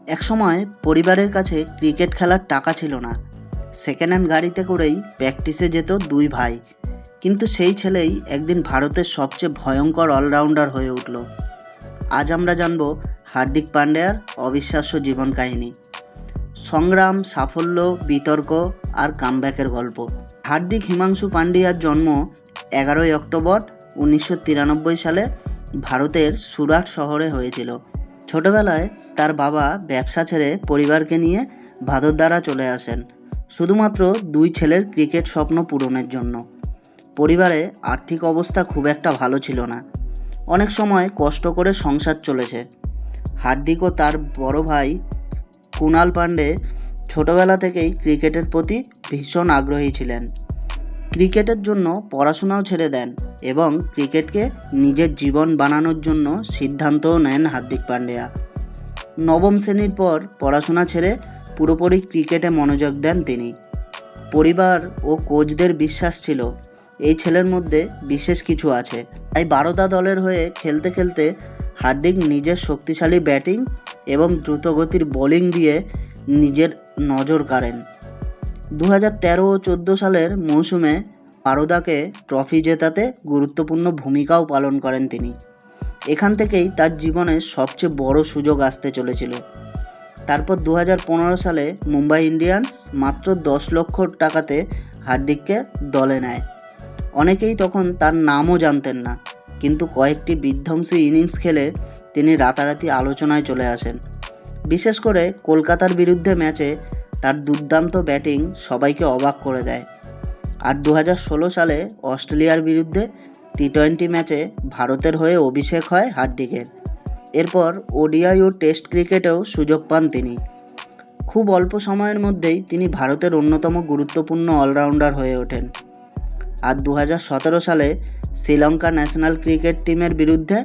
একসময় পরিবারের কাছে ক্রিকেট খেলার টাকা ছিল না। সেকেন্ড হ্যান্ড গাড়িতে করেই প্র্যাকটিসে যেত দুই ভাই। কিন্তু সেই ছেলেই একদিন ভারতের সবচেয়ে ভয়ঙ্কর অলরাউন্ডার হয়ে উঠল। আজ আমরা জানব হার্দিক পান্ডিয়ার অবিশ্বাস্য জীবন কাহিনী, সংগ্রাম, সাফল্য, বিতর্ক আর কামব্যাকের গল্প। হার্দিক হিমাংশু পান্ডিয়ার জন্ম 11ই অক্টোবর 1993 সালে ভারতের সুরাট শহরে হয়েছিল। ছোটবেলায় তার বাবা ব্যবসা ছেড়ে পরিবারকে নিয়ে ভাদোদারা চলে আসেন, শুধুমাত্র দুই ছেলের ক্রিকেট স্বপ্ন পূরণের জন্য। পরিবারে আর্থিক অবস্থা খুব একটা ভালো ছিল না, অনেক সময় কষ্ট করে সংসার চলেছে। হার্দিক ও তার বড় ভাই কুনাল পান্ডে ছোটবেলা থেকেই ক্রিকেটের প্রতি ভীষণ আগ্রহী ছিলেন। ক্রিকেটের জন্য পড়াশোনাও ছেড়ে দেন এবং ক্রিকেটকে নিজের জীবন বানানোর জন্য সিদ্ধান্তও নেন হার্দিক পান্ডিয়া। নবম শ্রেণীর পর পড়াশোনা ছেড়ে পুরোপুরি ক্রিকেটে মনোযোগ দেন তিনি। পরিবার ও কোচদের বিশ্বাস ছিল এই ছেলের মধ্যে বিশেষ কিছু আছে। তাই বারোদা দলের হয়ে খেলতে খেলতে হার্দিক নিজের শক্তিশালী ব্যাটিং এবং দ্রুতগতির বোলিং দিয়ে নিজের নজর কাড়েন। 2013 ও 14 সালের মৌসুমে বারোদাকে ট্রফি জেতাতে গুরুত্বপূর্ণ ভূমিকাও পালন করেন তিনি। এখান থেকেই তার জীবনের সবচেয়ে বড় সুযোগ আসতে চলেছিল। তারপর 2015 সালে মুম্বাই ইন্ডিয়ান্স মাত্র 10 লক্ষ টাকাতে হার্দিককে দলে নেয়। অনেকেই তখন তার নামও জানতেন না, কিন্তু কয়েকটি বিধ্বংসী ইনিংস খেলে তিনি রাতারাতি আলোচনায় চলে আসেন। বিশেষ করে কলকাতার বিরুদ্ধে ম্যাচে তার দুর্দান্ত ব্যাটিং সবাইকে অবাক করে দেয়। আর 2016 সালে অস্ট্রেলিয়ার বিরুদ্ধে টি-20 ম্যাচে ভারতের হয়ে অভিষেক হয় হার্দিকের। এরপর ওডিআই ও টেস্ট ক্রিকেটেও সুযোগ পান তিনি। খুব অল্প সময়ের মধ্যেই তিনি ভারতের অন্যতম গুরুত্বপূর্ণ অলরাউন্ডার হয়ে ওঠেন। আর 2017 সালে শ্রীলঙ্কা ন্যাশনাল ক্রিকেট টিমের বিরুদ্ধে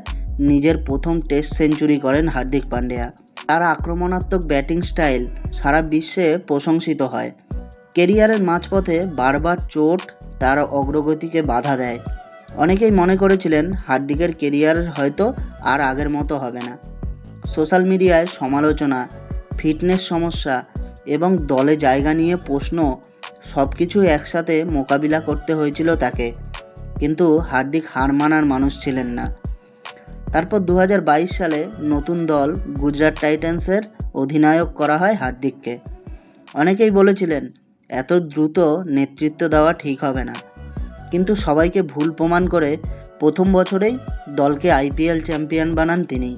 নিজের প্রথম টেস্ট সেঞ্চুরি করেন হার্দিক পান্ডিয়া। তার আক্রমণাত্মক ব্যাটিং স্টাইল সারা বিশ্বে প্রশংসিত হয়। কেরিয়ারের মাঝপথে বারবার চোট তার অগ্রগতিকে বাধা দেয়। অনেকেই মনে করেছিলেন হার্দিকের কেরিয়ার হয়তো আর আগের মতো হবে না। সোশ্যাল মিডিয়ায় সমালোচনা, ফিটনেস সমস্যা এবং দলে জায়গা নিয়ে প্রশ্ন সব কিছু একসাথে মোকাবিলা করতে হয়েছিল তাকে। কিন্তু হার্দিক হার মানার মানুষ ছিলেন না। তারপর 2022 সালে নতুন দল গুজরাট টাইটান্সের অধিনায়ক করা হয় হার্দিককে। অনেকেই বলেছিলেন এত দ্রুত নেতৃত্ব দেওয়া ঠিক হবে না, কিন্তু সবাইকে ভুল প্রমাণ করে প্রথম বছরেই দলকে আইপিএল চ্যাম্পিয়ন বানান তিনি।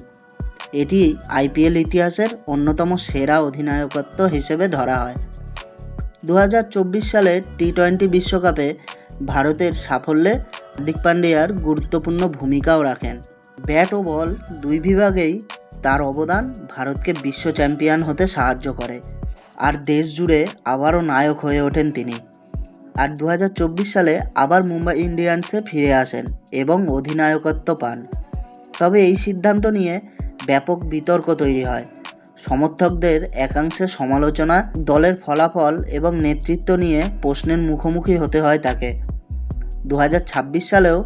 এটি আইপিএল ইতিহাসের অন্যতম সেরা অধিনায়কত্ব হিসেবে ধরা হয়। 2024 সালের টি-20 বিশ্বকাপে ভারতের সাফল্যে হার্দিক পান্ডিয়ার গুরুত্বপূর্ণ ভূমিকাও রাখেন। ব্যাট ও বল দুই বিভাগেই তার অবদান ভারতকে বিশ্ব চ্যাম্পিয়ন হতে সাহায্য করে, আর দেশ জুড়ে আবারও নায়ক হয়ে ওঠেন তিনি। আর 2024 সালে আবার মুম্বাই ইন্ডিয়ান্সে ফিরে আসেন এবং অধিনায়কত্ব পান। তবে এই সিদ্ধান্ত নিয়ে ব্যাপক বিতর্ক তৈরি হয়। সমর্থকদের একাংশের সমালোচনা, দলের ফলাফল এবং নেতৃত্ব নিয়ে প্রশ্নের মুখোমুখি হতে হয় তাকে। 2026 সালেও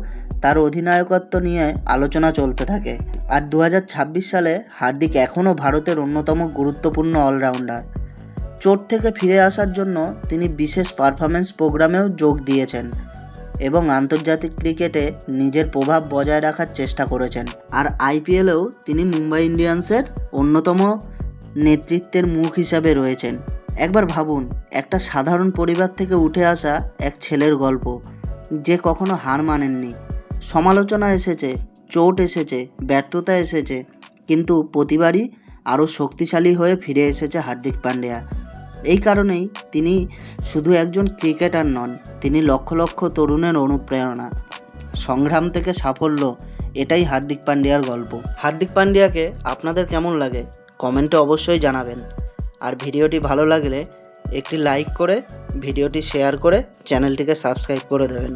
তার অধিনায়কত্ব নিয়ে আলোচনা চলতে থাকে। আর 2026 সালে হার্দিক এখনও ভারতের অন্যতম গুরুত্বপূর্ণ অলরাউন্ডার। চোট থেকে ফিরে আসার জন্য তিনি বিশেষ পারফরমেন্স প্রোগ্রামেও যোগ দিয়েছেন এবং আন্তর্জাতিক ক্রিকেটে নিজের প্রভাব বজায় রাখার চেষ্টা করেছেন। আর আইপিএলেও তিনি মুম্বাই ইন্ডিয়ান্সের অন্যতম নেতৃত্বের মুখ হিসাবে রয়েছেন। একবার ভাবুন, একটা সাধারণ পরিবার থেকে উঠে আসা এক ছেলের গল্প, যে কখনো হার মানেননি। সমালোচনা এসেছে, চোট এসেছে, ব্যর্থতা এসেছে, কিন্তু প্রতিবারই আরও শক্তিশালী হয়ে ফিরে এসেছে হার্দিক পান্ডিয়া। এই কারণেই তিনি শুধু একজন ক্রিকেটার নন, তিনি লক্ষ লক্ষ তরুণের অনুপ্রেরণা। সংগ্রাম থেকে সাফল্য, এটাই হার্দিক পান্ডিয়ার গল্প। হার্দিক পান্ডিয়াকে আপনাদের কেমন লাগে কমেন্টে অবশ্যই জানাবেন। আর ভিডিওটি ভালো লাগলে একটি লাইক করে ভিডিওটি শেয়ার করে চ্যানেলটিকে সাবস্ক্রাইব করে দেবেন।